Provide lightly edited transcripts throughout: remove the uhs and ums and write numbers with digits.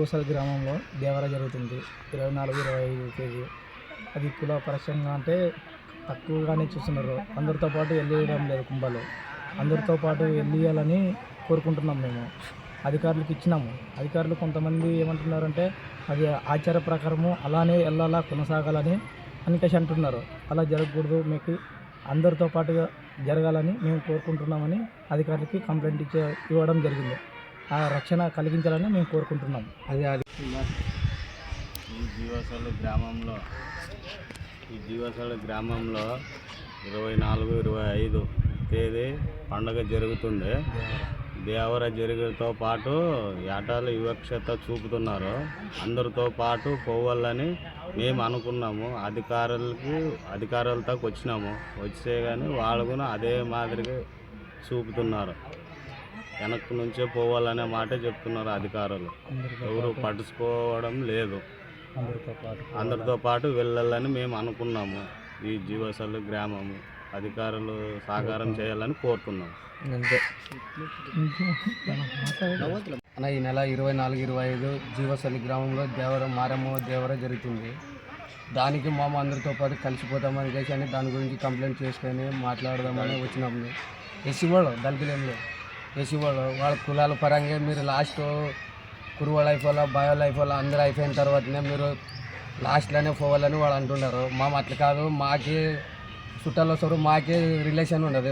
జీవోసల్ గ్రామంలో దేవర జరుగుతుంది 24-25 తేదీ. అది కుల పరస్యంగా అంటే తక్కువగానే చూస్తున్నారు. అందరితో పాటు వెళ్ళేయడం లేదు కుంభలో. అందరితో పాటు వెళ్ళియాలని కోరుకుంటున్నాం మేము. అధికారులకు ఇచ్చినాము. అధికారులు కొంతమంది ఏమంటున్నారంటే అది ఆచార ప్రకారము అలానే వెళ్ళాలా కొనసాగాలని అనికేసి అంటున్నారు. అలా జరగకూడదు, మీకు అందరితో పాటుగా జరగాలని మేము కోరుకుంటున్నామని అధికారులకి కంప్లైంట్ ఇవ్వడం జరిగింది. ఆ రక్షణ కలిగించాలని మేము కోరుకుంటున్నాం. ఈ జీవసల గ్రామంలో 24-25 తేదీ పండుగ జరుగుతుంది. దేవర జరుగుతో పాటు ఏటాలు వివక్షత చూపుతున్నారు. అందరితో పాటు పోవాలని మేము అనుకున్నాము. అధికారులతో వచ్చినాము. వచ్చే కానీ వాళ్ళు కూడా అదే మాదిరిగా చూపుతున్నారు. వెనక్కి నుంచే పోవాలనే మాట చెప్తున్నారు అధికారులు. ఎవరు పట్టించుకోవడం లేదు. అందరితో పాటు వెళ్ళాలని మేము అనుకున్నాము. ఈ జీవసల్ గ్రామము అధికారులు సహకారం చేయాలని కోరుతున్నాము. ఈ నెల 24-25 జీవసలి గ్రామంలో మారమ్మ దేవర జరుగుతుంది. దానికి మేము అందరితో పాటు కలిసిపోతామని చేసి అని దాని గురించి కంప్లైంట్ చేసుకొని మాట్లాడదామని వచ్చినాము. ఎస్సీ వాళ్ళు దళితులు ఎస్సీ వాళ్ళ కులాల పరంగా మీరు లాస్ట్ కురువాళ్ళు అయిపోవాలా బాయోళ్ళు అయిపోవాలా అందరూ అయిపోయిన తర్వాతనే మీరు లాస్ట్లోనే పోవాలని వాళ్ళు అంటున్నారు. అట్లా కాదు, మాకే చుట్టాలు వస్తారు, మాకే రిలేషన్ ఉండదు.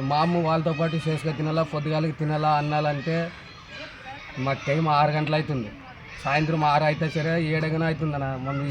వాళ్ళతో పాటు చేసుకొని తినాలా, పొద్దుగాలకి తినాలా అన్నాలంటే మాకు టైం 6 గంటలు అవుతుంది. సాయంత్రం 6 అయితే సరే 7 అవుతుందన్న. మనం